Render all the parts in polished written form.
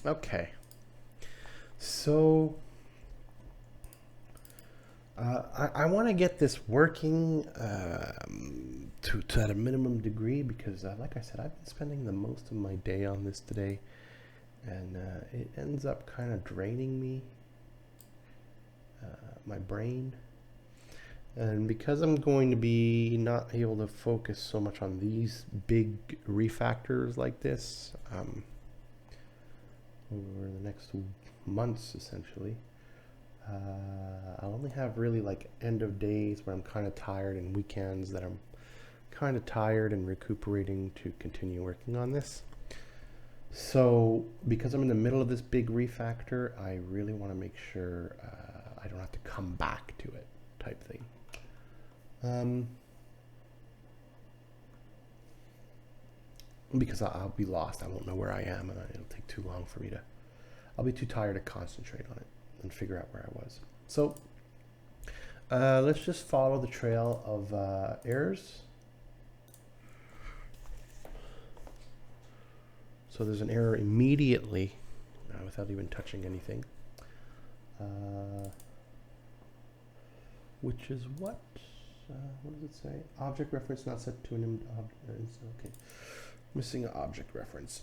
Okay. So I want to get this working to at a minimum degree because, like I said, I've been spending the most of my day on this today, and it ends up kind of draining me, my brain. And because I'm going to be not able to focus so much on these big refactors like this over the next months, essentially, I'll only have really like end of days where I'm kind of tired and weekends that I'm kind of tired and recuperating to continue working on this. So, because I'm in the middle of this big refactor, I really want to make sure I don't have to come back to it, type thing. Because I'll be lost. I won't know where I am, and it'll take too long for me to. I'll be too tired to concentrate on it and figure out where I was. So let's just follow the trail of errors. So there's an error immediately without even touching anything. Which is what? What does it say? Object reference not set to an object. Okay. Missing an object reference.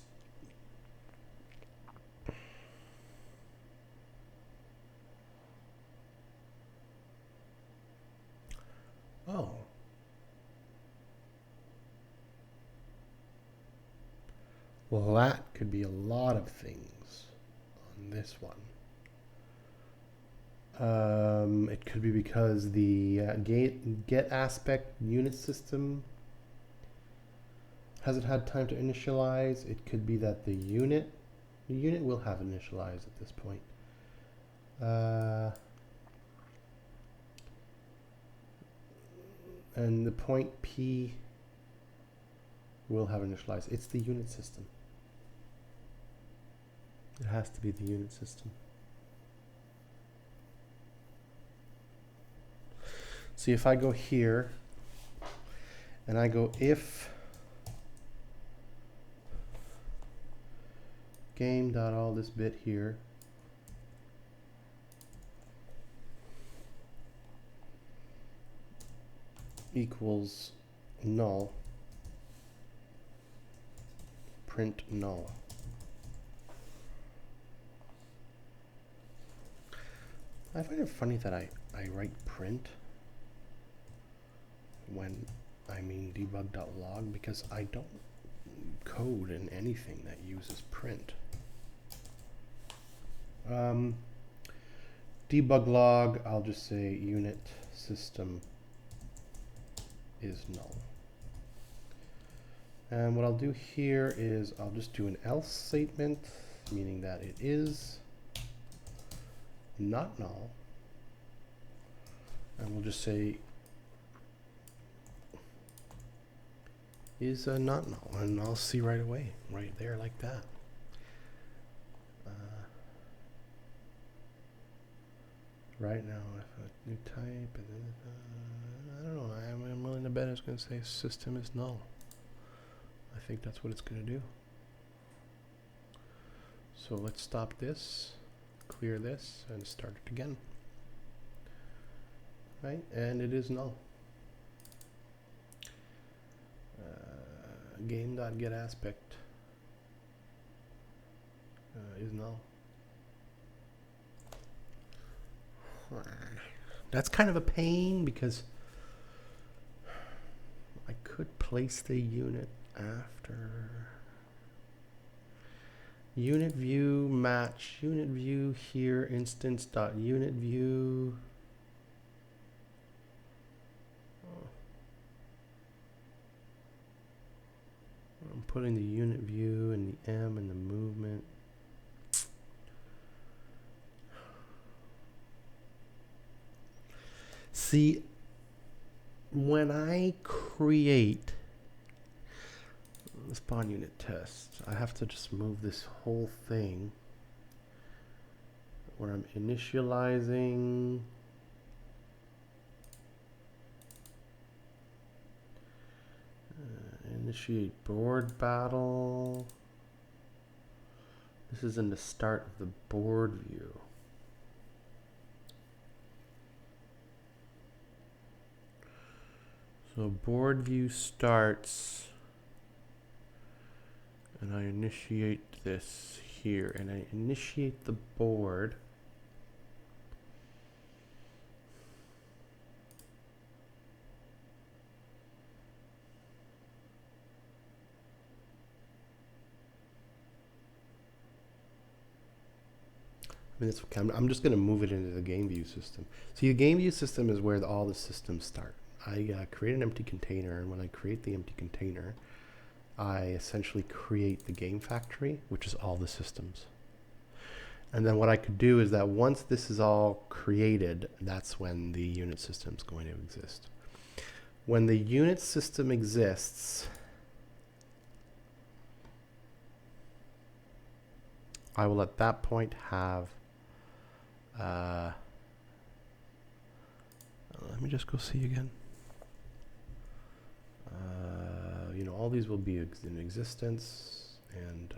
Oh. Well, that could be a lot of things on this one. It could be because the get aspect unit system hasn't had time to initialize. It could be that the unit will have initialized at this point. And the point P will have initialized. It's the unit system. It has to be the unit system. See, if I go here and I go if game dot all this bit here equals null, print null. I find it funny that I write print when I mean debug.log because I don't code in anything that uses print. Debug log, I'll just say unit system is null. And what I'll do here is I'll just do an else statement, meaning that it is not null. And we'll just say is not null, and I'll see right away, right there like that. Right now, if a new type, and then, I don't know, I'm willing to bet it's going to say system is null. I think that's what it's going to do. So let's stop this, clear this, and start it again. Right, and it is null. Game.getAspect is null. That's kind of a pain because I could place the unit after unit view match unit view here instance dot unit view. I'm putting the unit view and the M and the movement. See, when I create the spawn unit test, I have to just move this whole thing where I'm initializing initiate board battle. This is in the start of the board view. So board view starts, and I initiate this here, and I initiate the board. I mean, it's okay. I'm just going to move it into the game view system. See, the game view system is where all the systems start. I create an empty container, and when I create the empty container, I essentially create the game factory, which is all the systems. And then what I could do is that once this is all created, that's when the unit system is going to exist. When the unit system exists, I will at that point have let me just go see again. You know, all these will be in existence, and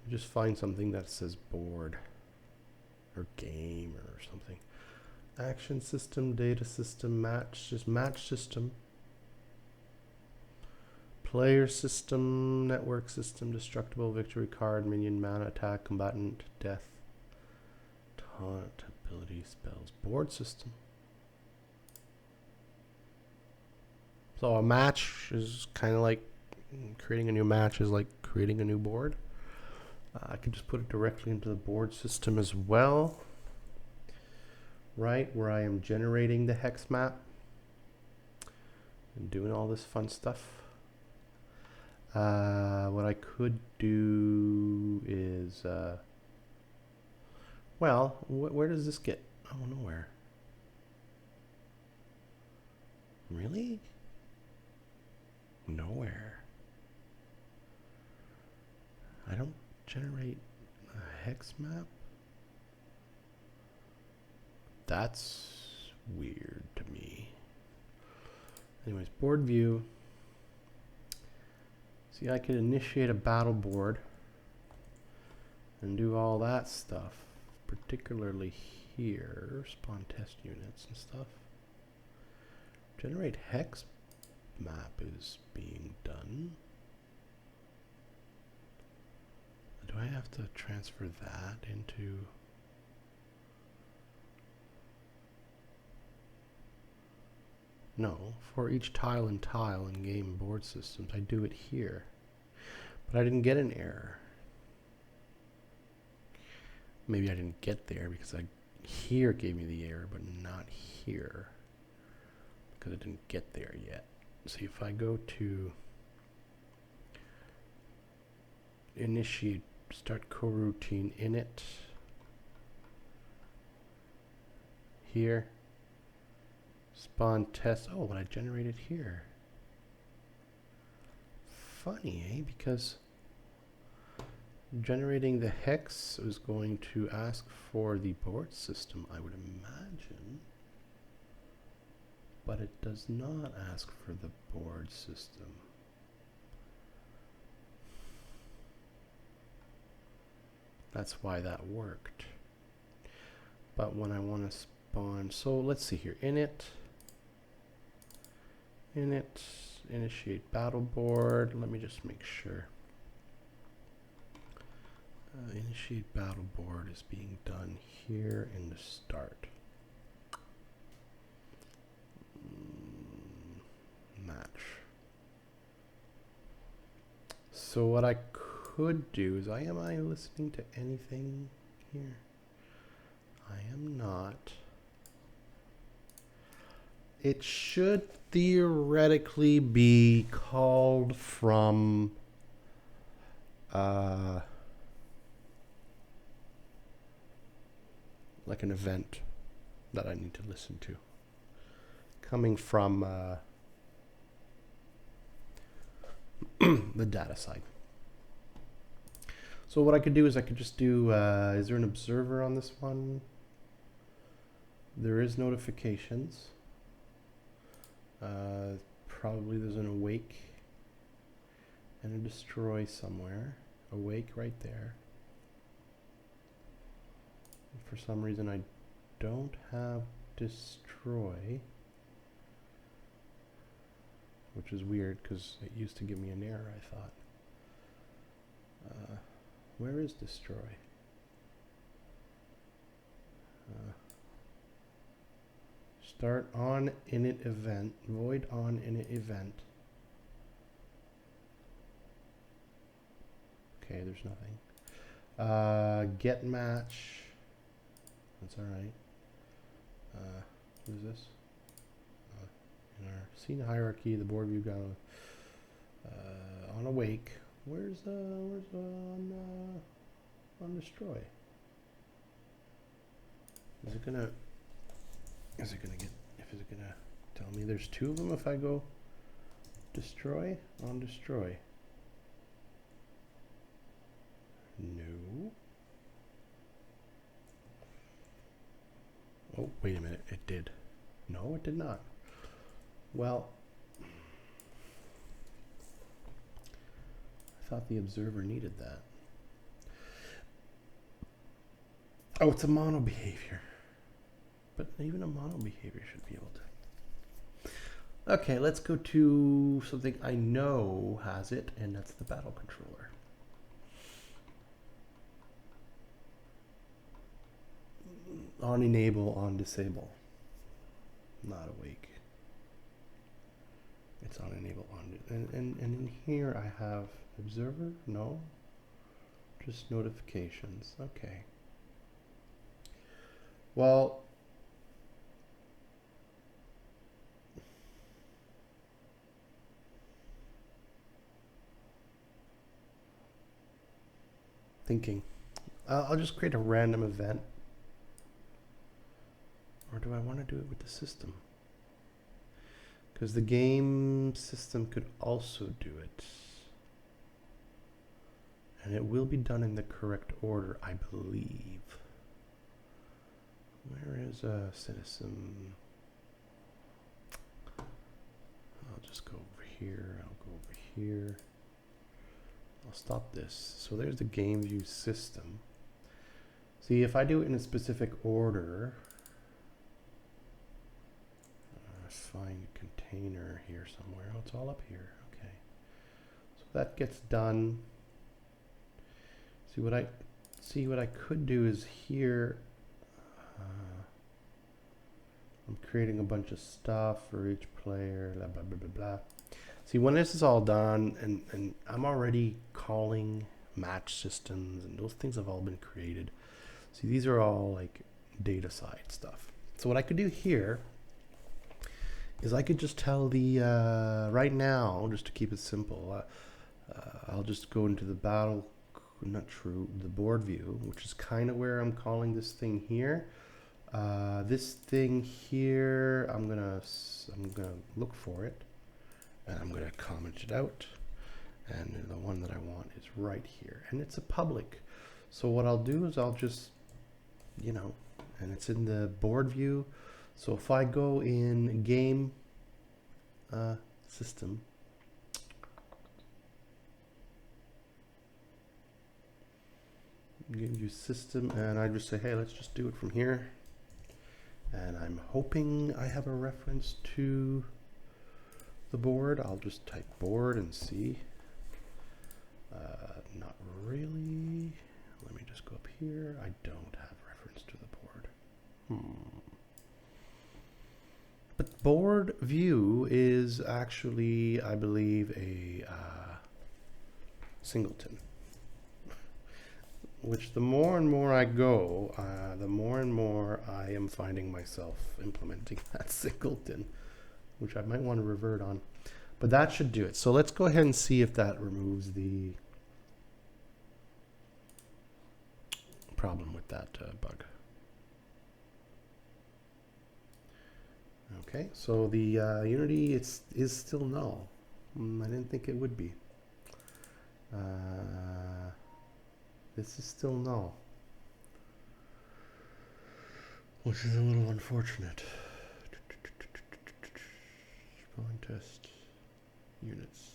just find something that says board or game or something. Action system, data system, match, just match system. Player system, network system, destructible, victory card, minion, mana, attack, combatant, death, taunt, ability, spells, board system. So a match is kind of like creating a new match is like creating a new board. I can just put it directly into the board system as well, right, where I am generating the hex map and doing all this fun stuff. What I could do is, well, where does this get? Oh, nowhere. Really? Nowhere. I don't generate a hex map? That's weird to me. Anyways, board view. See, I could initiate a battle board and do all that stuff, particularly here, spawn test units and stuff. Generate hex map is being done. Do I have to transfer that into... No, for each tile and tile in game board systems, I do it here. But I didn't get an error. Maybe I didn't get there because here gave me the error, but not here. Because I didn't get there yet. See, if I go to initiate, start coroutine init, here, spawn test, oh, what I generated here. Funny, eh? Because generating the hex is going to ask for the board system, I would imagine. But it does not ask for the board system. That's why that worked. But when I want to spawn, so let's see here, init, initiate battle board. Let me just make sure. Initiate battle board is being done here in the start. Match. So what I could do is, am I listening to anything here? I am not. It should theoretically be called from like an event that I need to listen to. Coming from the data side. So what I could do is I could just do, is there an observer on this one? There is notifications. Probably there's an awake and a destroy somewhere. awake right there. For some reason I don't have destroy, which is weird because it used to give me an error, I thought. Where is destroy? Start on init event, void on init event. Okay, there's nothing. Get match. That's all right. What is this? In our scene hierarchy, the board view got on awake. Where's on destroy? Is it gonna tell me there's two of them if I go destroy on destroy? No. Oh, wait a minute, it did. No, it did not. Well, I thought the observer needed that. Oh, it's a mono behavior. But even a mono behavior should be able to. Okay, let's go to something I know has it, and that's the battle controller. On enable, on disable. Not awake. It's on enable, on, and in here I have observer, no, just notifications. Okay. Well, thinking, I'll just create a random event, or do I want to do it with the system? Because the game system could also do it. And it will be done in the correct order, I believe. Where is a citizen? I'll just go over here. I'll go over here. I'll stop this. So there's the game view system. See, if I do it in a specific order, find a container here somewhere. Oh, it's all up here. Okay. So that gets done. See what I could do is here. I'm creating a bunch of stuff for each player. Blah blah blah blah blah. See, when this is all done, and I'm already calling match systems, and those things have all been created. See, these are all like data side stuff. So what I could do here is I could just tell the right now, just to keep it simple, I'll just go into the battle, the board view, which is kind of where I'm calling this thing here. This thing here, I'm gonna look for it, and I'm gonna comment it out, and the one that I want is right here, and it's a public. So what I'll do is I'll just, and it's in the board view. So if I go in game system, game view system, and I just say, hey, let's just do it from here. And I'm hoping I have a reference to the board. I'll just type board and see. Not really. Let me just go up here. I don't have reference to the board. But board view is actually, I believe, a singleton. Which the more and more I go, the more and more I am finding myself implementing that singleton, which I might want to revert on. But that should do it. So let's go ahead and see if that removes the problem with that bug. Okay, so the Unity is still null. I didn't think it would be. This is still null, which is a little unfortunate. Spawn test units.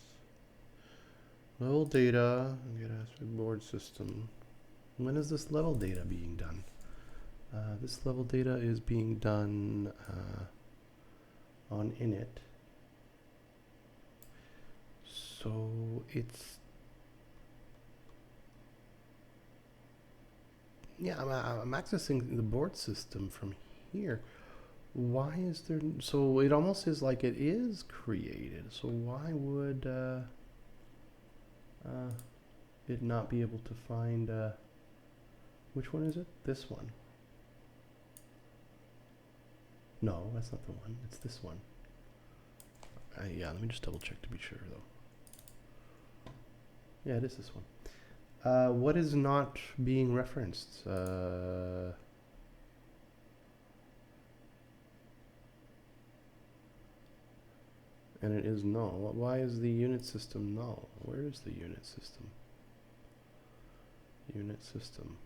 Null data. Get a aspect board system. When is this level data being done? This level data is being done on init. So it's, yeah, I'm accessing the board system from here. Why is there, so it almost is like it is created. So why would it not be able to find, which one is it? This one. No, that's not the one. It's this one. Yeah, let me just double check to be sure though. Yeah, it is this one. What is not being referenced? And it is null. Why is the unit system null? Where is the unit system? Unit system.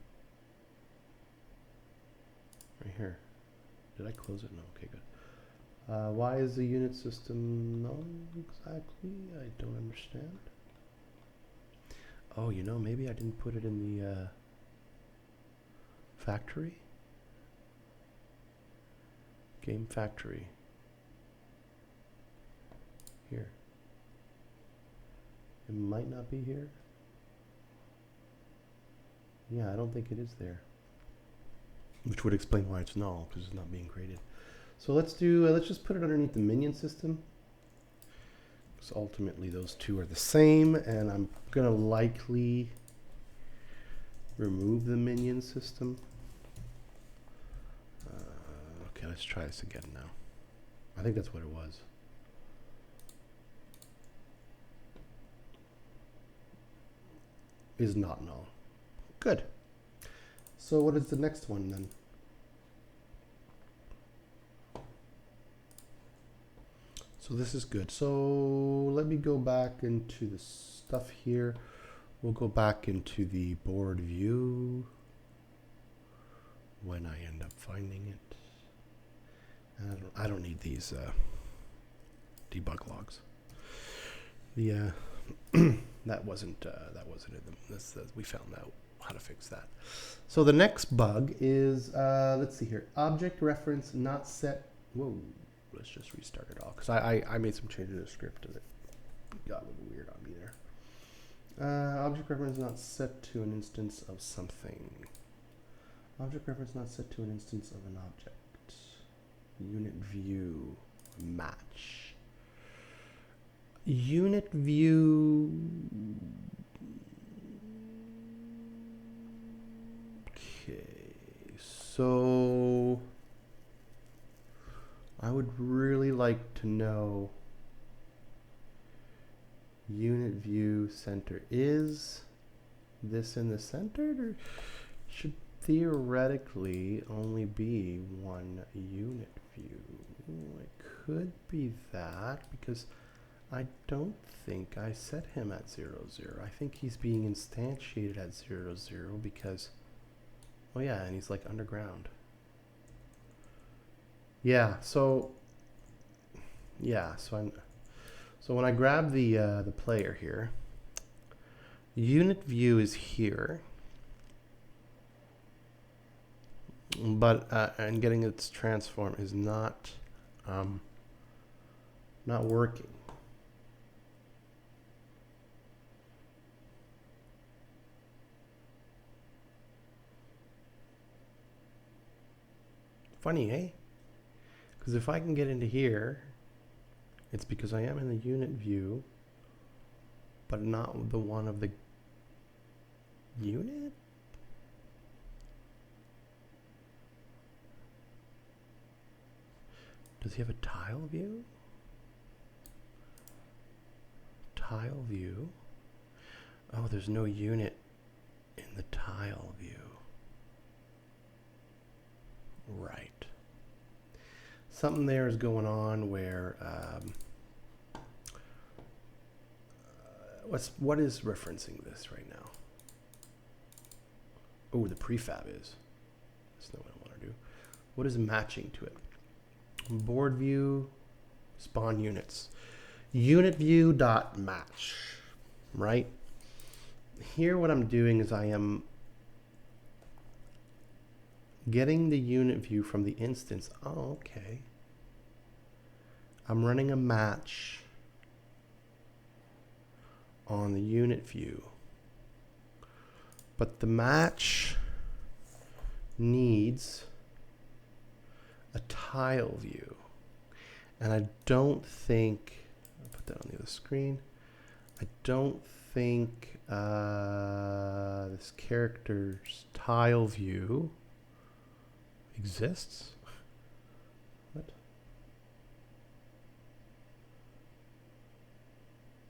Right here. Did I close it? No. Okay, good. Why is the unit system null exactly? I don't understand. Oh, you know, maybe I didn't put it in the factory? Game factory. Here. It might not be here. Yeah, I don't think it is there. Which would explain why it's null, because it's not being created. So let's do, let's just put it underneath the minion system. Because ultimately those two are the same, and I'm going to likely remove the minion system. Okay, let's try this again now. I think that's what it was. Is not null. Good. So what is the next one then? So this is good. So let me go back into the stuff here. We'll go back into the board view when I end up finding it. I don't need these debug logs. The that wasn't in this. We found out how to fix that. So the next bug is let's see here. Object reference not set. Whoa. Let's just restart it all because I made some changes to the script and it got a little weird on me there. Object reference not set to an instance of something. Object reference not set to an instance of an object. Unit view match. Unit view. Okay, so I would really like to know unit view center. Is this in the center, or should theoretically only be one unit view? It could be that because I don't think I set him at 0, 0. I think he's being instantiated at 0, 0 because, oh yeah, and he's like underground. Yeah, so when I grab the player here, unit view is here, but and getting its transform is not working. Funny, eh? Because if I can get into here, it's because I am in the unit view, but not the one of the unit? Does he have a tile view? Tile view? Oh, there's no unit in the tile view. Right. Something there is going on where what is referencing this right now? Oh, the prefab is. That's not what I want to do. What is matching to it? Board view, spawn units. Unit view dot match, right? here what I'm doing is I am getting the unit view from the instance. Oh, okay. I'm running a match on the unit view. But the match needs a tile view. And I don't think, I'll put that on the other screen. I don't think this character's tile view exists. What?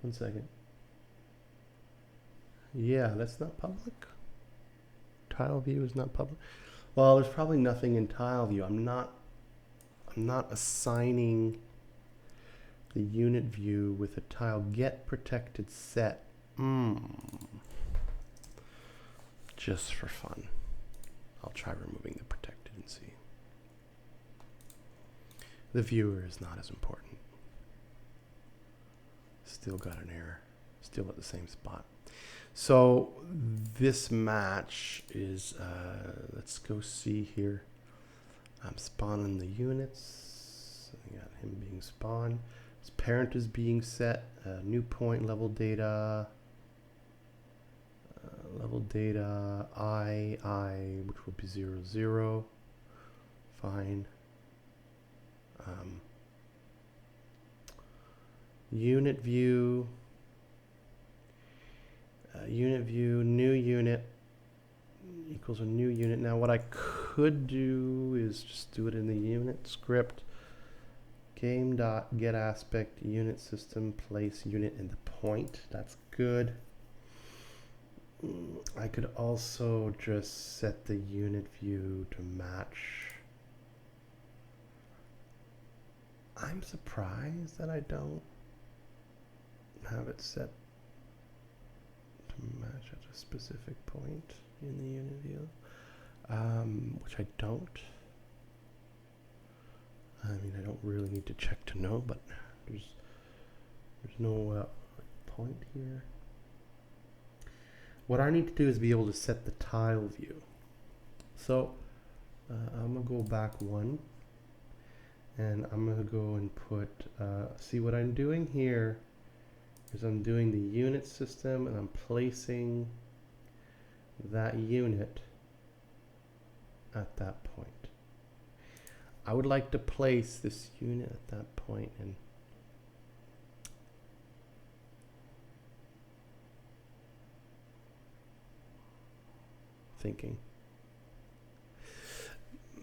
One second. Yeah, that's not public. Tile view is not public. Well, there's probably nothing in tile view. I'm not assigning the unit view with a tile get protected set. Just for fun. I'll try removing the protected and see. The viewer is not as important. Still got an error. Still at the same spot. So this match is, let's go see here. I'm spawning the units. I got him being spawned. His parent is being set. New point, level data. I, which will be 0, 0. Fine. Unit view. Unit view, new unit equals a new unit. Now what I could do is just do it in the unit script. Game.getAspect unit system place unit in the point. That's good. I could also just set the unit view to match. I'm surprised that I don't have it set to match at a specific point in the unit view, which I don't. I mean, I don't really need to check to know, but there's no point here. What I need to do is be able to set the tile view. So I'm gonna go back one, and I'm gonna go and put, see what I'm doing here is I'm doing the unit system and I'm placing that unit at that point. I would like to place this unit at that point and thinking.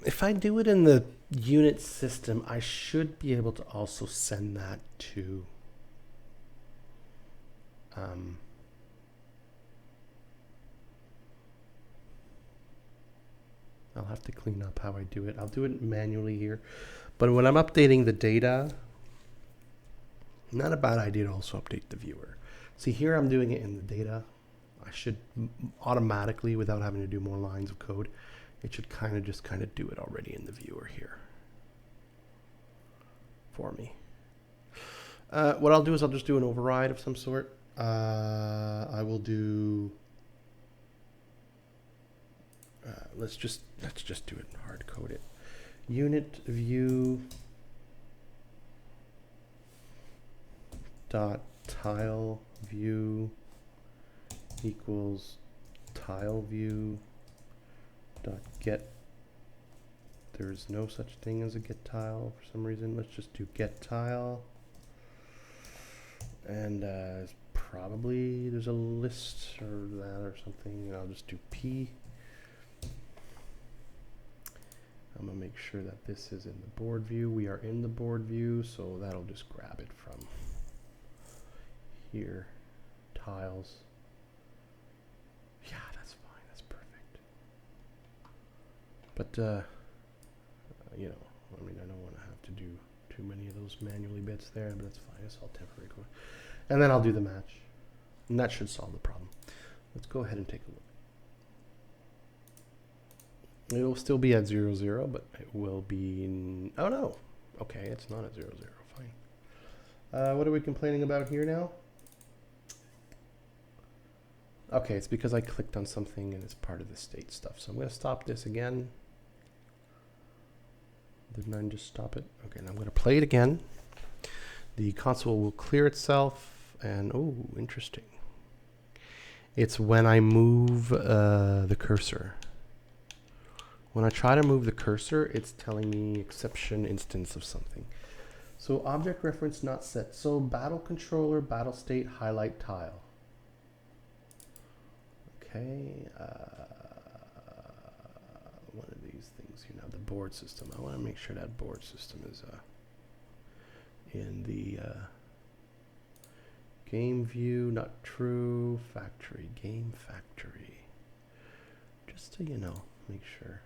If I do it in the unit system, I should be able to also send that to I'll have to clean up how I do it. I'll do it manually here. But when I'm updating the data, not a bad idea to also update the viewer. See, here I'm doing it in the data. I should automatically, without having to do more lines of code, it should kind of do it already in the viewer here for me. What I'll do is I'll just do an override of some sort. I will do. Let's just do it and hard code it. Unit view dot tile view equals tile view dot get. There's no such thing as a get tile for some reason. Let's just do get tile. And probably there's a list or that or something. And I'll just do P. I'm gonna make sure that this is in the board view. We are in the board view, so that'll just grab it from here. Tiles. Yeah, that's fine. That's perfect. But you know, I mean, I don't want to have to do too many of those manually bits there, but that's fine. It's all temporary code. And then I'll do the match, and that should solve the problem. Let's go ahead and take a look. It'll still be at 0, 0, but it will be in, oh no. Okay, it's not at 0, 0, fine. What are we complaining about here now? Okay, it's because I clicked on something and it's part of the state stuff. So I'm going to stop this again. Didn't I just stop it? Okay, now I'm going to play it again. The console will clear itself, and oh, interesting. It's when I move the cursor. When I try to move the cursor, it's telling me exception instance of something. So object reference not set. So battle controller, battle state, highlight tile. Okay. One of these things here now, the board system. I want to make sure that board system is in the game view, not true, factory, game factory. Just to, you know, make sure.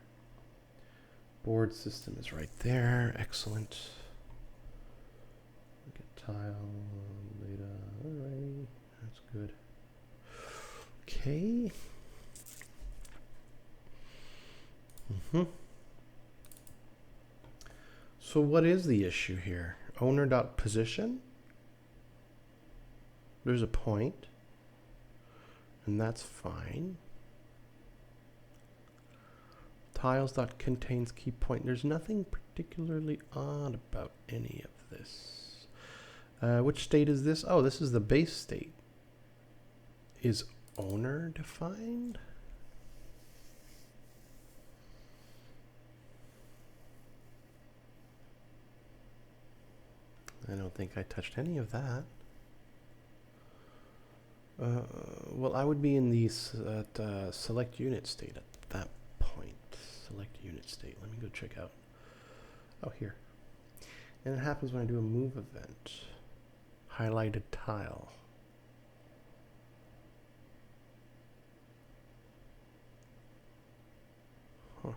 Board system is right there. Excellent. Look at tile, data. Alrighty, that's good. Okay. So what is the issue here? Owner.position. There's a point, and that's fine. Tiles.contains key point. There's nothing particularly odd about any of this. Which state is this? Oh, this is the base state. Is owner defined? I don't think I touched any of that. Well, I would be in the select unit state at that point. Select unit state. Let me go check out. Oh, here. And it happens when I do a move event. Highlighted tile. Huh.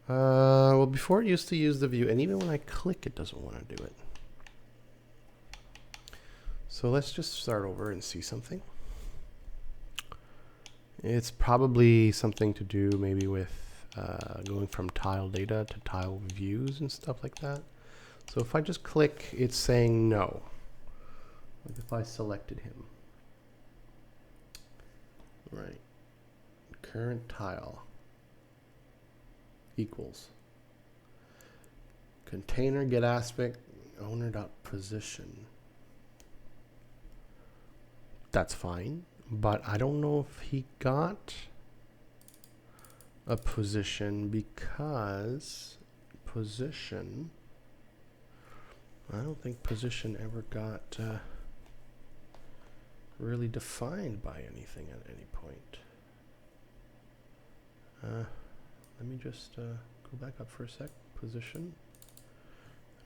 Well, before it used to use the view, and even when I click, it doesn't want to do it. So let's just start over and see something. It's probably something to do maybe with going from tile data to tile views and stuff like that. So if I just click, it's saying no. Like if I selected him. Right. Current tile equals container get aspect owner.position. That's fine, but I don't know if he got a position because position, I don't think position ever got really defined by anything at any point. Let me just go back up for a sec. Position.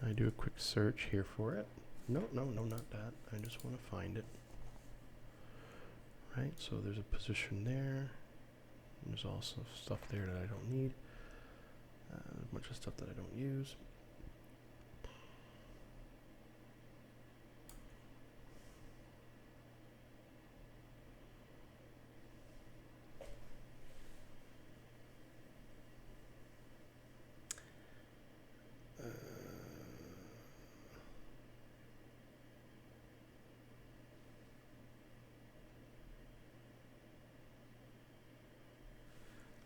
I do a quick search here for it. No, not that. I just want to find it. Right, so there's a position there. There's also stuff there that I don't need. A bunch of stuff that I don't use.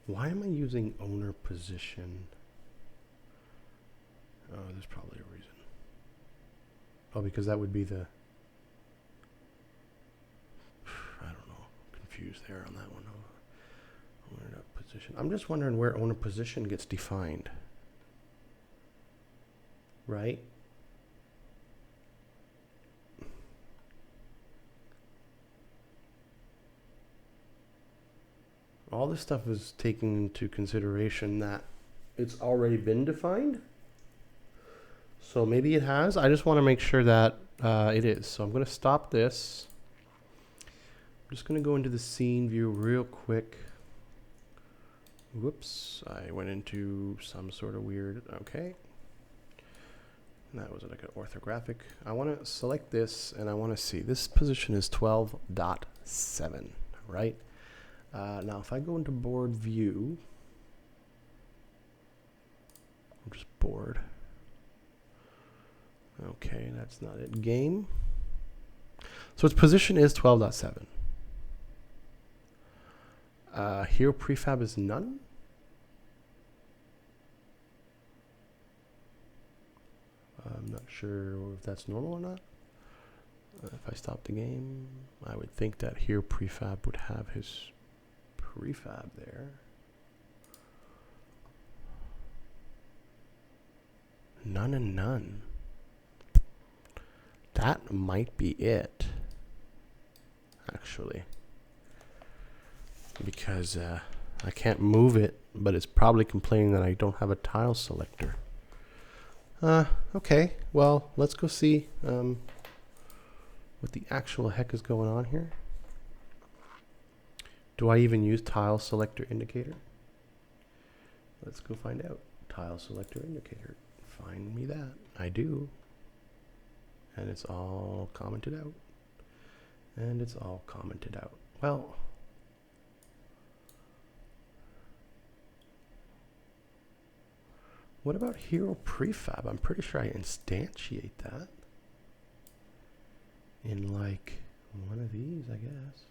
Why am I using owner position? Oh, there's probably a reason. Oh, because that would be the... I don't know. Confused there on that one. Owner position. I'm just wondering where owner position gets defined. Right? All this stuff is taking into consideration that it's already been defined. So maybe it has. I just want to make sure that it is. So I'm going to stop this. I'm just going to go into the scene view real quick. Whoops. I went into some sort of weird... Okay. And that was like an orthographic. I want to select this and I want to see. This position is 12.7, right? Now, if I go into board view, I'm just bored. Okay, that's not it. Game, So its position is 12.7. Hero prefab is none. I'm not sure if that's normal or not. If I stop the game, I would think that Hero prefab would have his prefab there. None and none. That might be it, actually. Because I can't move it, but it's probably complaining that I don't have a tile selector. Okay, well, let's go see what the actual heck is going on here. Do I even use tile selector indicator? Let's go find out. Tile selector indicator. Find me that. I do. And it's all commented out. And it's all commented out. Well, what about Hero prefab? I'm pretty sure I instantiate that in like one of these, I guess.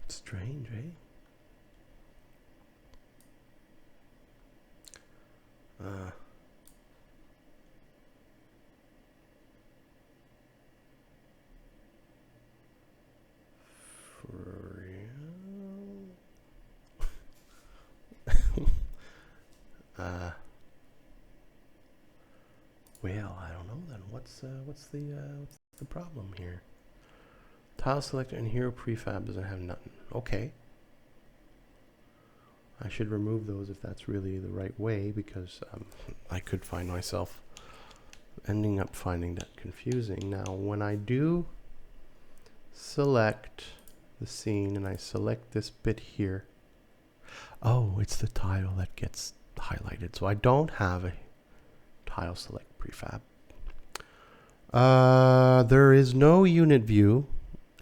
Strange, eh? For real? Well, I don't know then. What's the problem here? Tile selector and Hero prefab doesn't have nothing. Okay. I should remove those if that's really the right way, because I could find myself ending up finding that confusing. Now, when I do select the scene and I select this bit here, oh, it's the tile that gets highlighted. So I don't have a tile select prefab. There is no unit view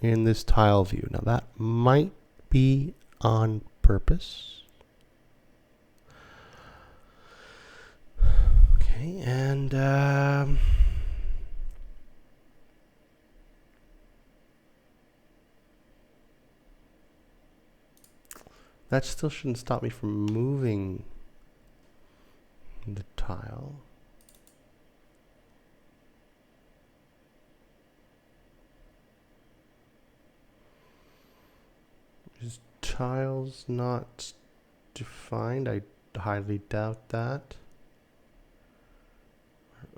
in this tile view. Now that might be on purpose. Okay, and that still shouldn't stop me from moving the tile. Is tiles not defined? I highly doubt that.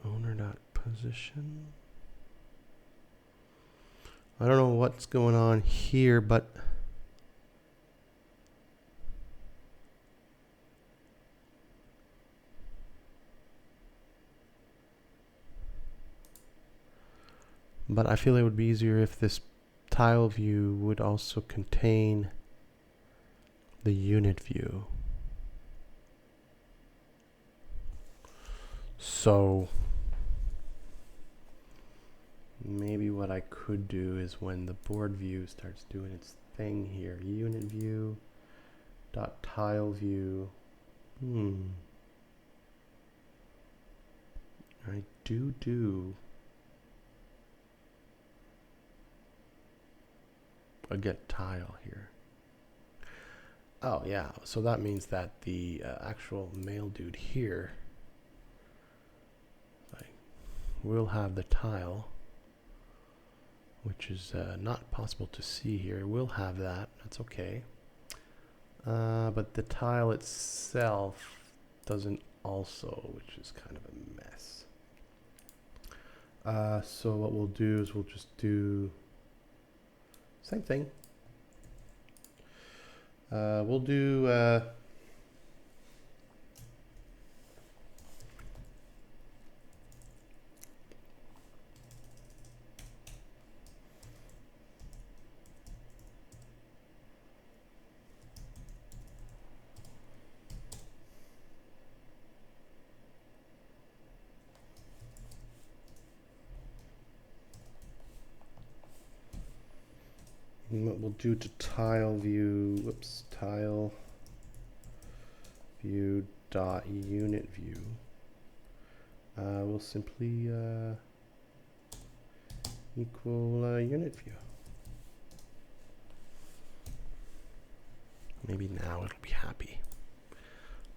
Owner.position. I don't know what's going on here, but I feel it would be easier if this tile view would also contain the unit view. So maybe what I could do is when the board view starts doing its thing here, unit view dot tile view. I do a get tile here. Oh yeah, so that means that the actual male dude here will have the tile, which is not possible to see here. We'll have that. That's okay. But the tile itself doesn't also, which is kind of a mess. So what we'll do is we'll just do same thing. We'll do And what we'll do to tile view, whoops, tile view dot unit view, we'll simply equal unit view. Maybe now it'll be happy.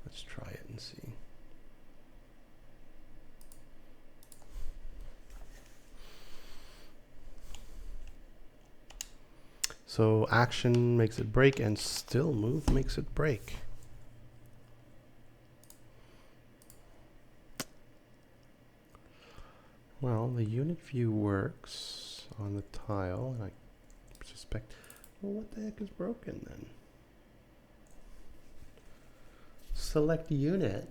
Let's try it and see. So action makes it break, and still move makes it break. Well, the unit view works on the tile, and I suspect, well, what the heck is broken then? Select unit.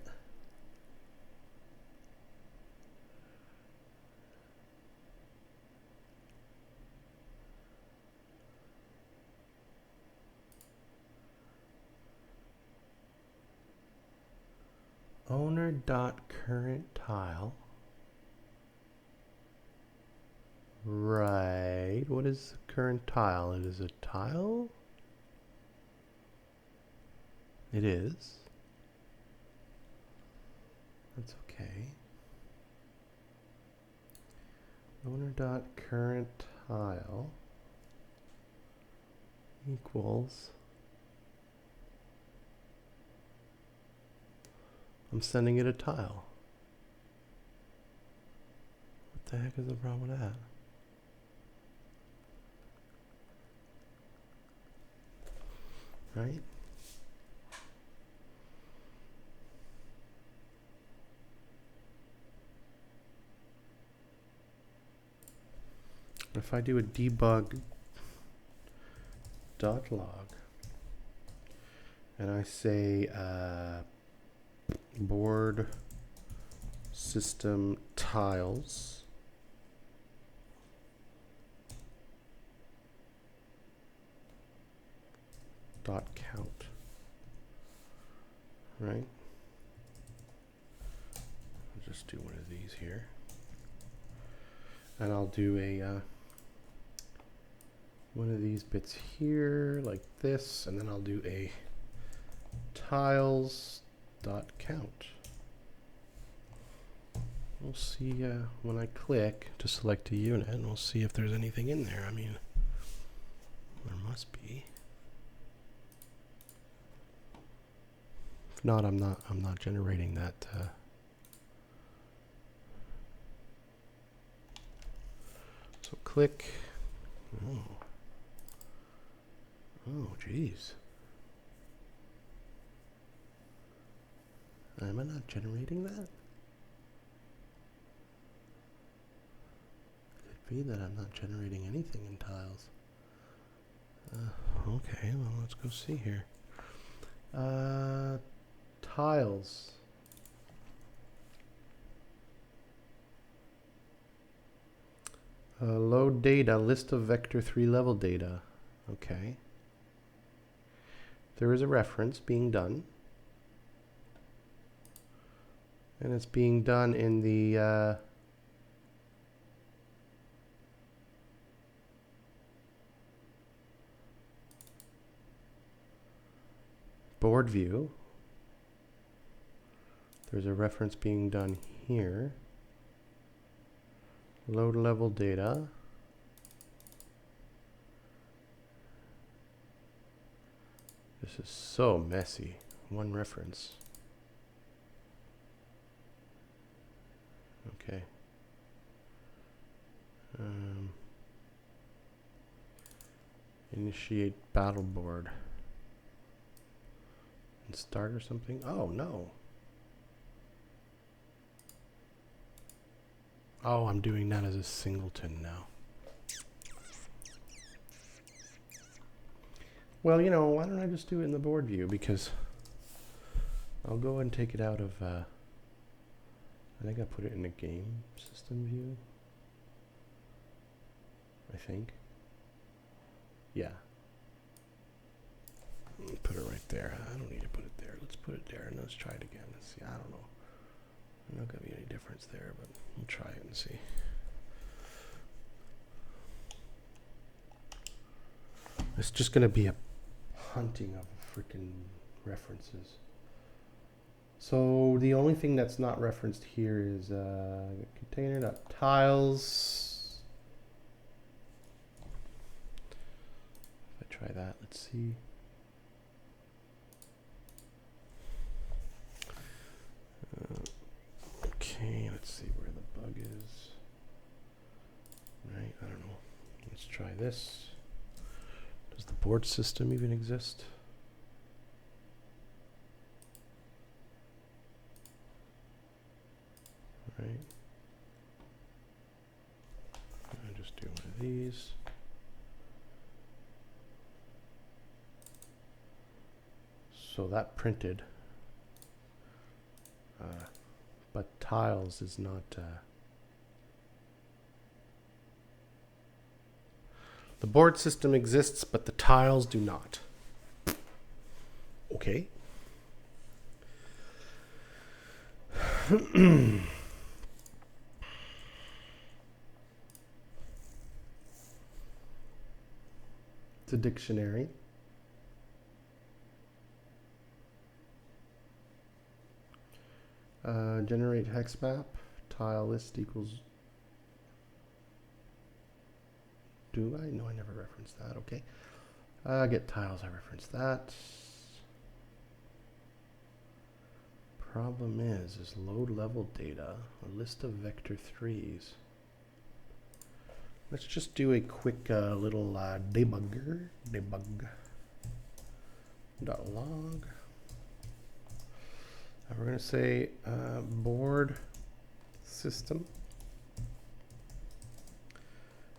Owner dot current tile. Right. What is the current tile? It is a tile? It is. That's okay. Owner dot current tile equals. I'm sending it a tile. What the heck is the problem with that? Right? If I do a debug dot log and I say board system tiles dot count, right? I'll just do one of these here, and I'll do a one of these bits here like this, and then I'll do a tiles dot count. We'll see when I click to select a unit, and we'll see if there's anything in there. I mean, there must be. If not, I'm not generating that. So click. Oh, geez. Am I not generating that? Could be that I'm not generating anything in tiles. Okay, well, let's go see here. Tiles. Load data, list of vector 3 level data. Okay. There is a reference being done. And it's being done in the board view. There's a reference being done here. Load level data. This is so messy. One reference. Okay. Initiate battle board. And start or something? Oh, no. Oh, I'm doing that as a singleton now. Well, you know, why don't I just do it in the board view? Because I'll go and take it out of, I think I put it in the game system view. I think. Yeah. Put it right there. I don't need to put it there. Let's put it there and let's try it again. Let's see. I don't know. There's not going to be any difference there, but we'll try it and see. It's just going to be a hunting of freaking references. So the only thing that's not referenced here is container.tiles. If I try that, let's see. Okay, let's see where the bug is. Right, I don't know. Let's try this. Does the board system even exist? Right. I'll just do one of these. So that printed. But tiles is not. The board system exists, but the tiles do not. Okay. It's a dictionary. Generate hex map. Tile list equals. Do I? No, I never referenced that. Okay. Get tiles. I referenced that. Problem is load level data, a list of vector 3s. Let's just do a quick little debugger. Debug.log. And we're going to say board system.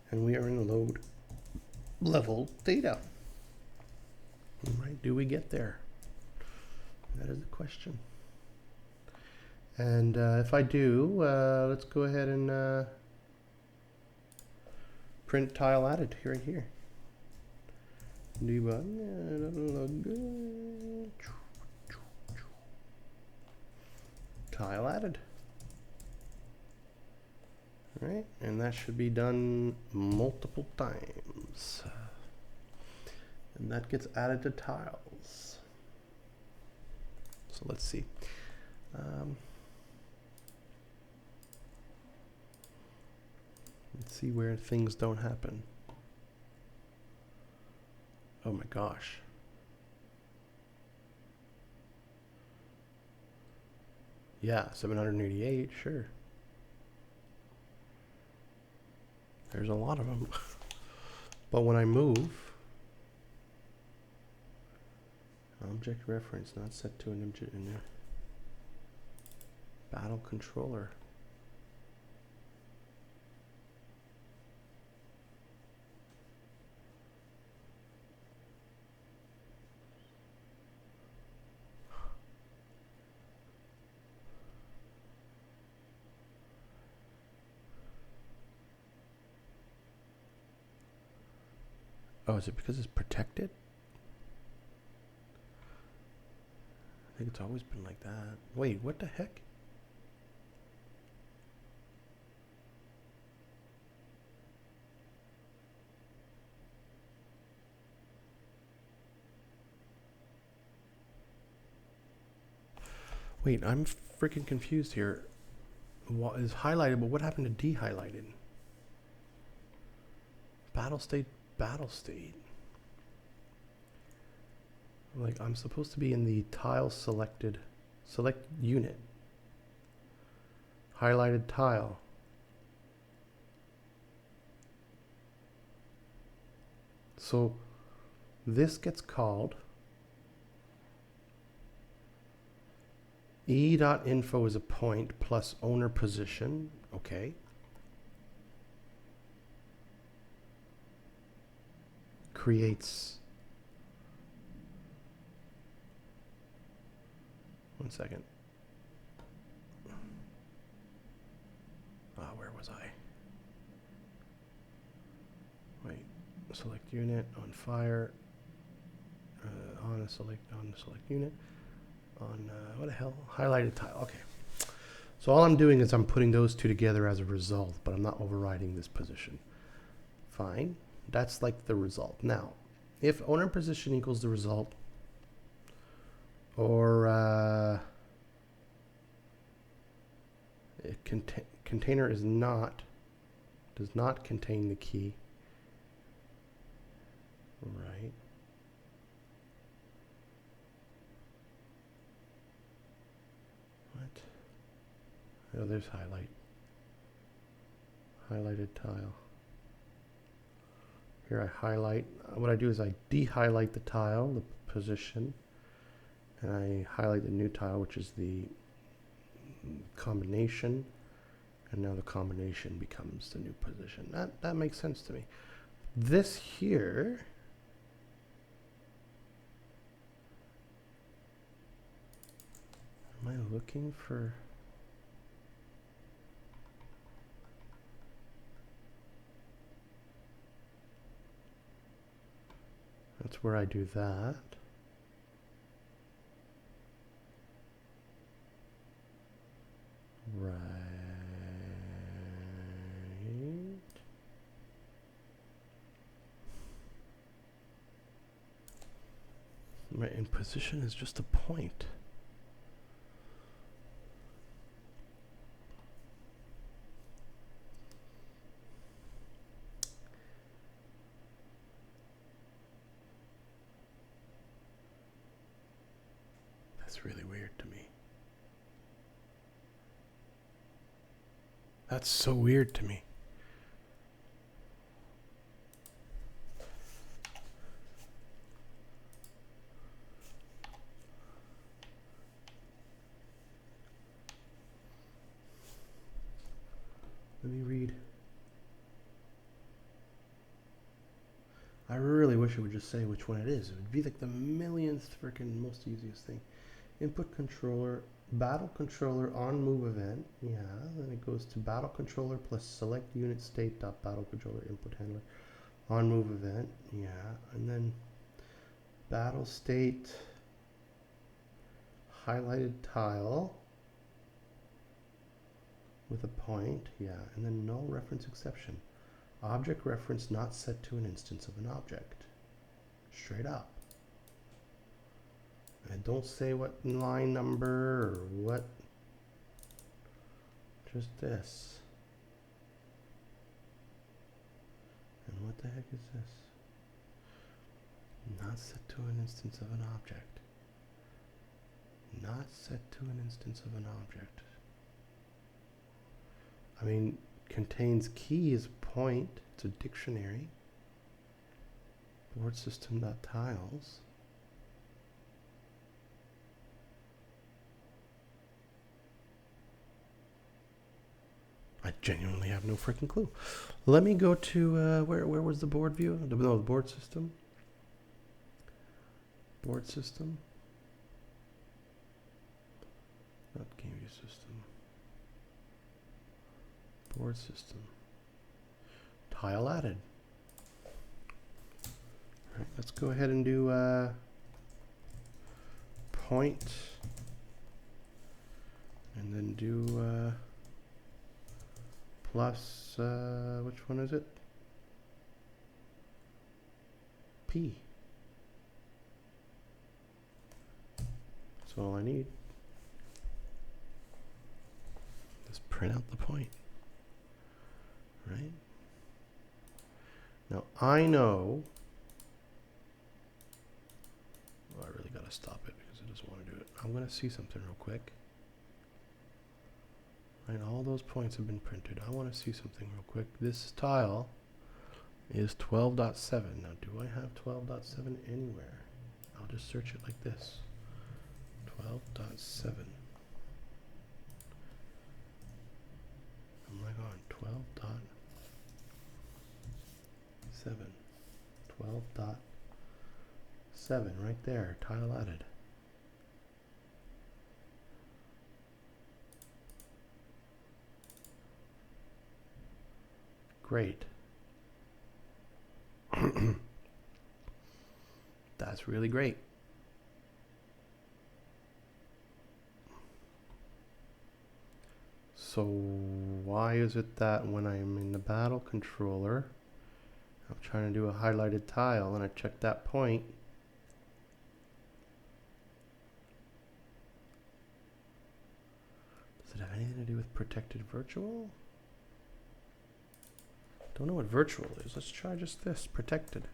And we are in load level data. All right, do we get there? That is the question. And if I do, let's go ahead and print tile added right here. Debug. Tile added. All right, and that should be done multiple times. And that gets added to tiles. So let's see. Let's see where things don't happen. Oh my gosh. Yeah, 788, sure. There's a lot of them. But when I move, object reference not set to an object in there. Battle controller. Oh, is it because it's protected? I think it's always been like that. Wait, what the heck? Wait, I'm freaking confused here. What is highlighted, but what happened to dehighlighted? Battle state, battle state. Like, I'm supposed to be in the tile selected, select unit. Highlighted tile. So this gets called e.info is a point plus owner position. Okay. Creates. One second. Where was I? Wait. Select unit on fire. On the select unit. On what the hell? Highlighted tile. Okay. So all I'm doing is I'm putting those two together as a result, but I'm not overriding this position. Fine. That's like the result. Now, if owner position equals the result, or container does not contain the key, right? What? Oh, there's highlighted tile. Here I highlight. What I do is I de-highlight the tile, the position, and I highlight the new tile, which is the combination, and now the combination becomes the new position. That makes sense to me. This here, am I looking for? That's where I do that. Right. Right, and position is just a point. That's really weird to me. That's so weird to me. Let me read. I really wish it would just say which one it is. It would be like the millionth freaking most easiest thing. Input controller, battle controller on move event. Yeah, then it goes to battle controller plus select unit state dot battle controller input handler on move event. Yeah, and then battle state highlighted tile with a point. Yeah, and then null reference exception. Object reference not set to an instance of an object. Straight up. And don't say what line number or what. Just this. And what the heck is this? Not set to an instance of an object. Not set to an instance of an object. I mean, contains key is point. It's a dictionary. Board system.tiles. I genuinely have no freaking clue. Let me go to where was the board view? No, the board system. Board system. Not game view system. Board system. Tile added. All right, let's go ahead and do point, and then do plus, which one is it? P. That's all I need. Just print out the point. Right? Now I know, well, I really got to stop it because I just want to do it. I'm going to see something real quick. Right, all those points have been printed. I want to see something real quick. This tile is 12.7. Now, do I have 12.7 anywhere? I'll just search it like this. 12.7. Oh my god, 12.7. 12.7 right there, tile added. Great. That's really great. So why is it that when I'm in the battle controller, I'm trying to do a highlighted tile and I check that point. Does it have anything to do with protected virtual? Don't know what virtual is. Let's try just this, protected.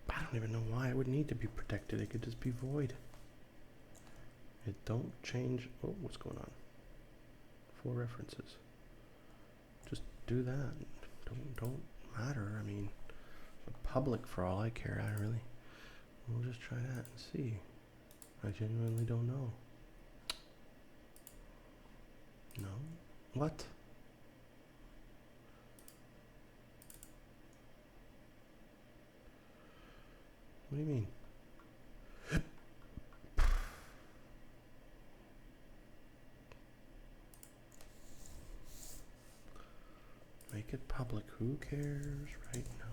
I don't even know why it would need to be protected. It could just be void. It don't change. Oh, what's going on? 4 references. Just do that. Don't matter. I mean, public for all I care. I really. We'll just try that and see. I genuinely don't know. No. What? What do you mean? Make it public. Who cares right now?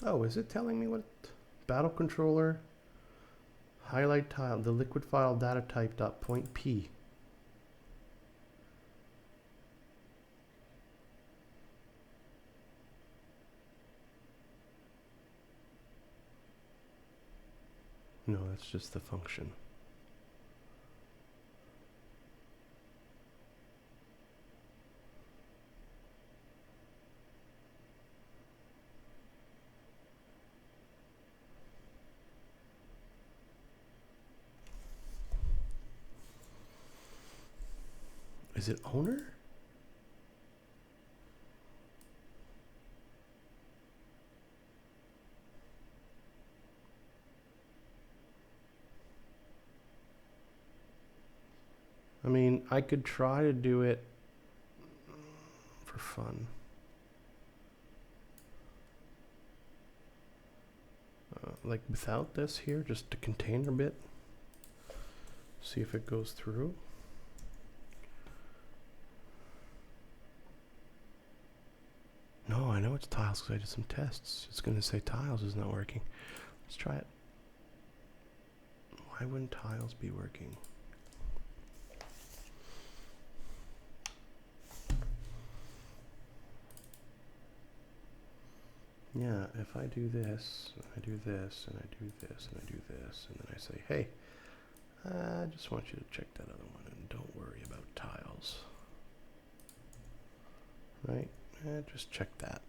Oh, is it telling me what battle controller highlight tile, the liquid file data type dot point p? No, that's just the function. Is it owner? I mean, I could try to do it for fun. Like without this here, just the container bit. See if it goes through. No, I know it's tiles because I did some tests. It's going to say tiles is not working. Let's try it. Why wouldn't tiles be working? Yeah, if I do this, and I do this, and I do this, and I do this, and then I say, hey, I just want you to check that other one and don't worry about tiles. Right? Just check that.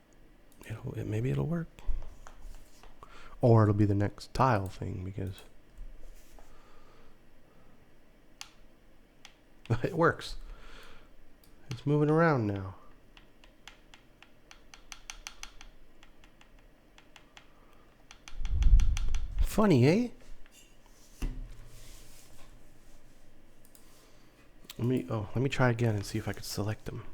Maybe it'll work. Or it'll be the next tile thing because it works. It's moving around now. Funny, eh? Let me try again and see if I could select them.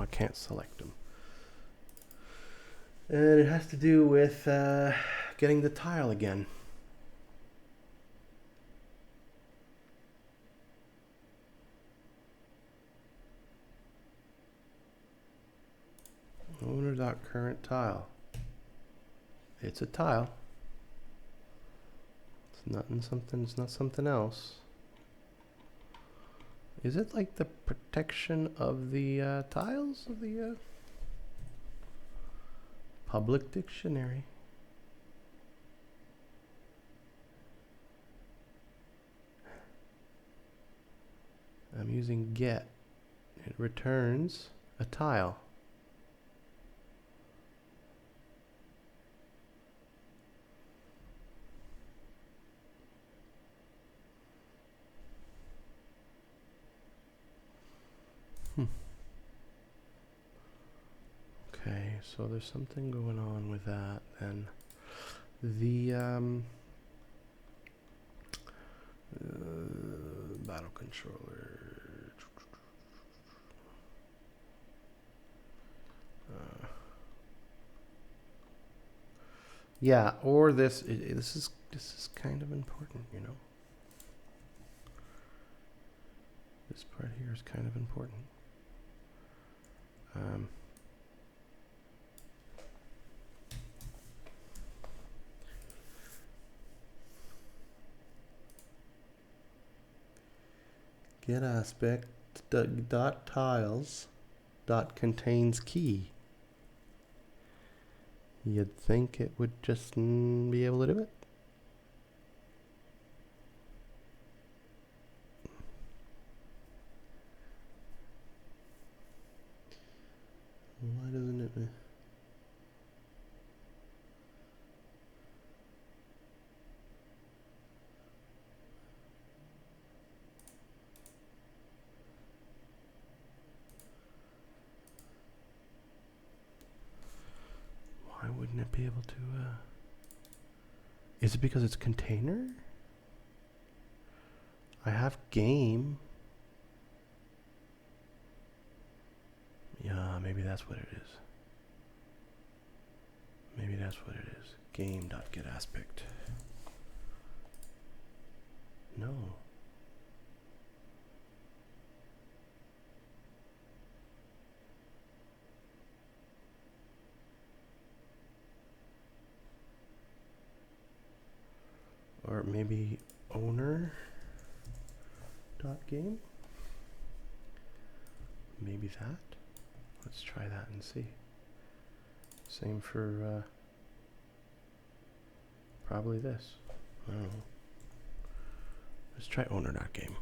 I can't select them. And it has to do with getting the tile again. Owner.current tile. It's a tile. It's not something else. Is it like the protection of the tiles of the public dictionary? I'm using get. It returns a tile. Okay, so there's something going on with that. And the battle controller. Yeah, or this. This is kind of important, you know. This part here is kind of important. Get aspect dot tiles dot contains key. You'd think it would just be able to do it. Why doesn't it? Why wouldn't it be able to? Is it because it's container? I have game. Yeah, maybe that's what it is. Maybe that's what it is. Game.getAspect. No. Or maybe owner dot game. Maybe that. Let's try that and see. Same for probably this. I don't know. Let's try owner dot game.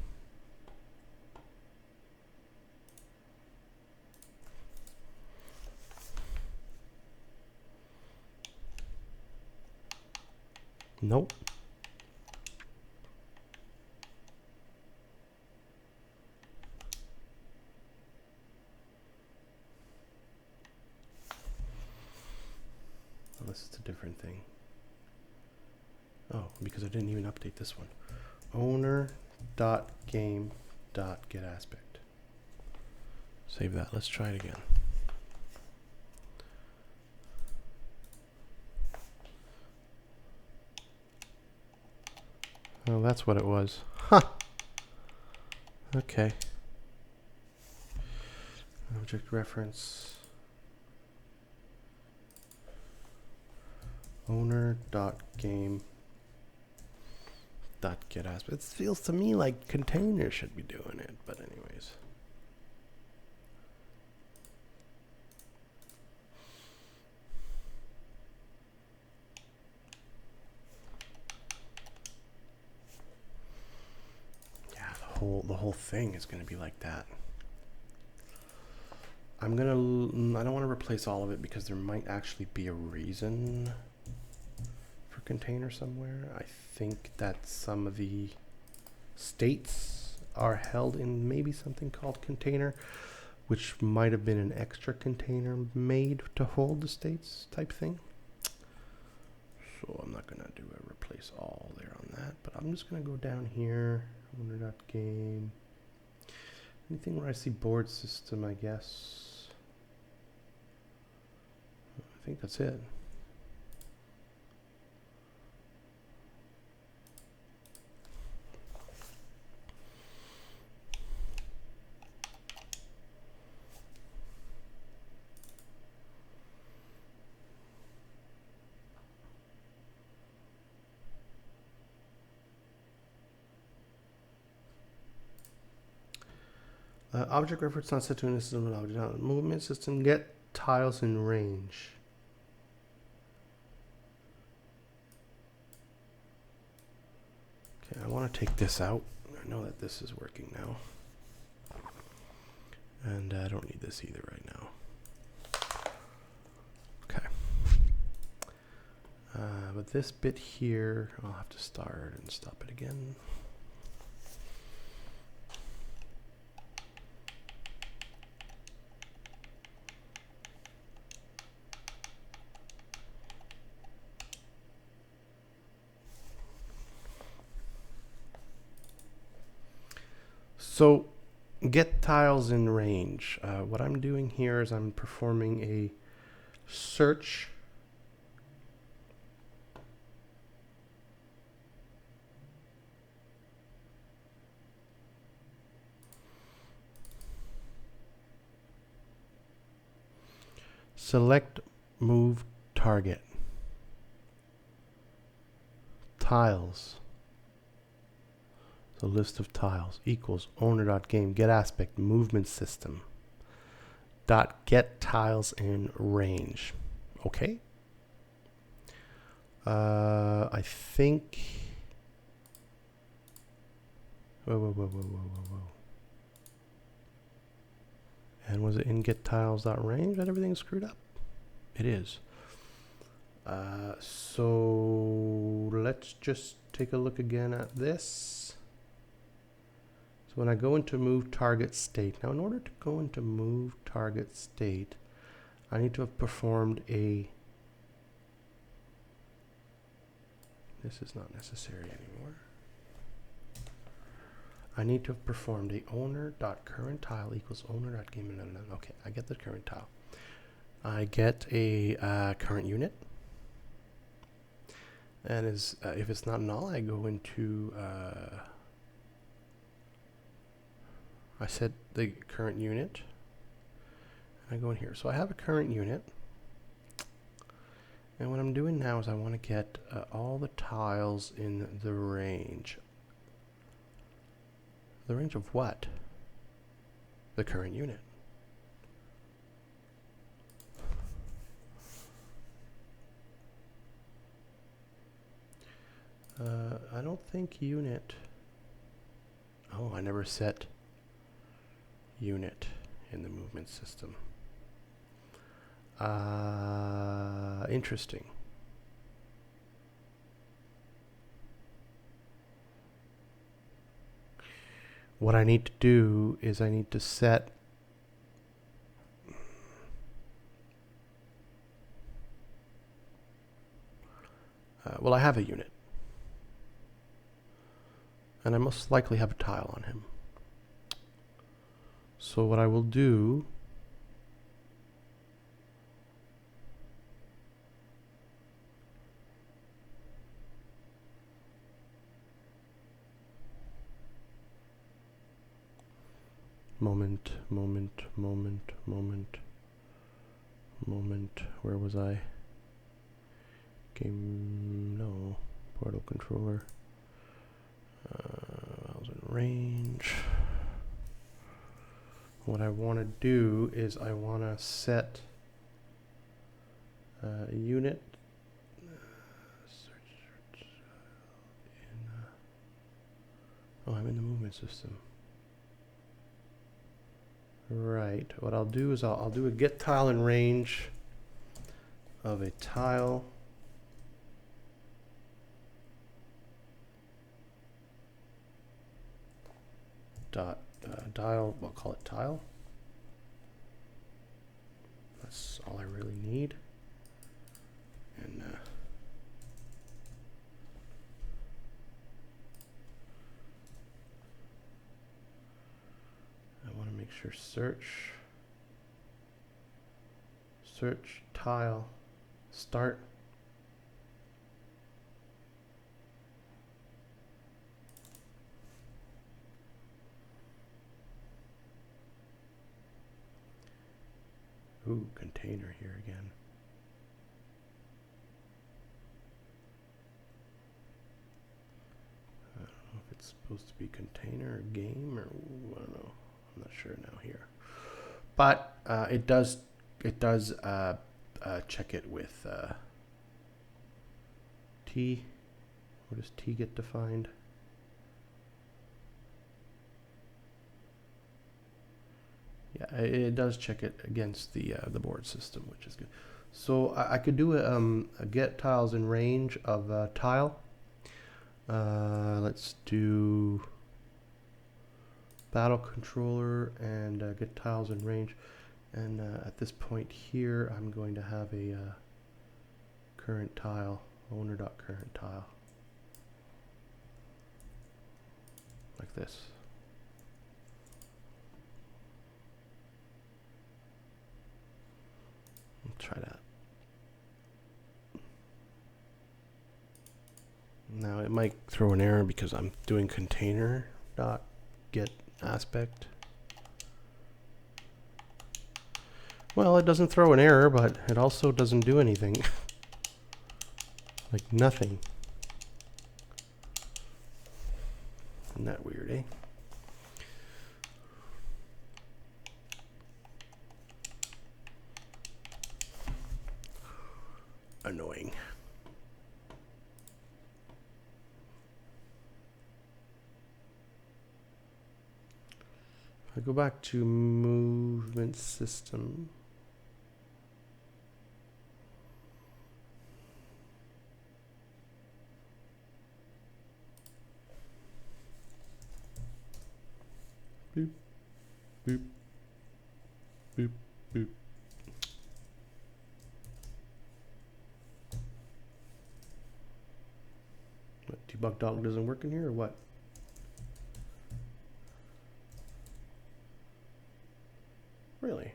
Nope. Unless it's a different thing. Oh, because I didn't even update this one. Owner.game.getAspect. Save that. Let's try it again. Oh, that's what it was. Huh. Okay. Object reference. Owner.game.getAspect. It feels to me like container should be doing it, but anyways. Yeah, the whole thing is going to be like that. I don't want to replace all of it because there might actually be a reason for container somewhere. I think that some of the states are held in maybe something called container, which might have been an extra container made to hold the states type thing. So I'm not going to do a replace all there on that, but I'm just going to go down here, owner.game. Anything where I see board system, I guess. I think that's it. Object reference not set to an system of object. Movement system get tiles in range. Okay, I want to take this out. I know that this is working now. And I don't need this either right now. Okay. But this bit here, I'll have to start and stop it again. So get tiles in range. What I'm doing here is I'm performing a search select move target tiles. So list of tiles equals owner.game get aspect movement system dot get tiles in range. Okay. I think. Whoa. And was it in get tiles dot range that everything screwed up? It is. So let's just take a look again at this. So when I go into move target state, now in order to go into move target state, I need to have performed a, this is not necessary anymore. I need to have performed a owner.current tile equals owner.game. Okay, I get the current tile. I get a current unit. And is if it's not null, I go into, I set the current unit. I go in here. So I have a current unit. And what I'm doing now is I want to get all the tiles in the range. The range of what? The current unit. I don't think unit. Oh, I never set unit in the movement system. Interesting. What I need to do is I need to set well, I have a unit. And I most likely have a tile on him. So what I will do moment, where was I? Game, no, portal controller. I was in range. What I want to do is I want to set a unit. Oh, I'm in the movement system. Right. What I'll do is I'll do a get tile in range of a tile. Dial, we'll call it tile. That's all I really need. And I want to make sure search tile start. Ooh, container here again. I don't know if it's supposed to be container or game or I don't know. I'm not sure now here. But it does check it with T. Where does T get defined? Yeah, it does check it against the board system, which is good. So I could do a get tiles in range of tile. Let's do battle controller and get tiles in range. And at this point here, I'm going to have a current tile, owner.current tile, like this. it might throw an error because I'm doing container dot get aspect. Well, it doesn't throw an error, but it also doesn't do anything. Like nothing. Isn't that weird, eh? Annoying. If I go back to movement system. Boop, boop, boop, boop. What, debug dog doesn't work in here or what? Really?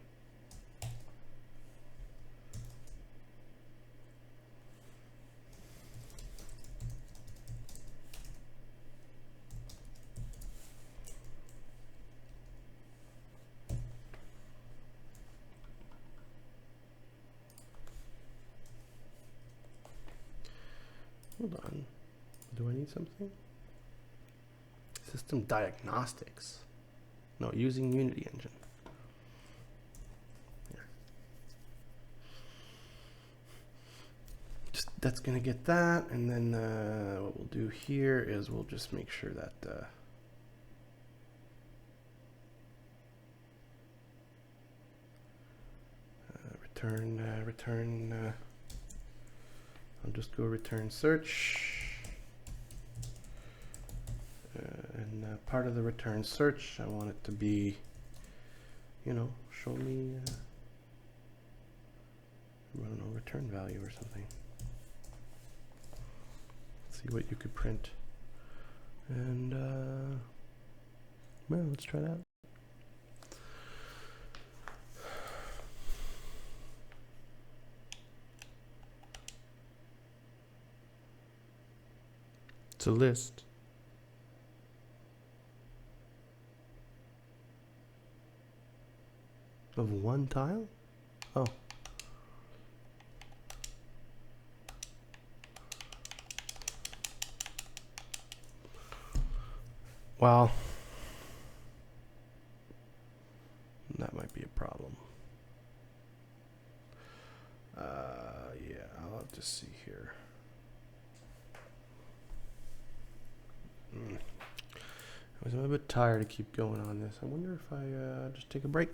Hold on. Do I need something? System diagnostics. No, using Unity Engine. Here. Just that's gonna get that, and then what we'll do here is we'll just make sure that return. I'll just go return search. And part of the return search, I want it to be, you know, show me, I don't know, return value or something. Let's see what you could print. And, well, let's try that. It's a list. Of one tile? Oh. Well, that might be a problem. Yeah, I'll have to see here. I'm a bit tired to keep going on this. I wonder if I just take a break.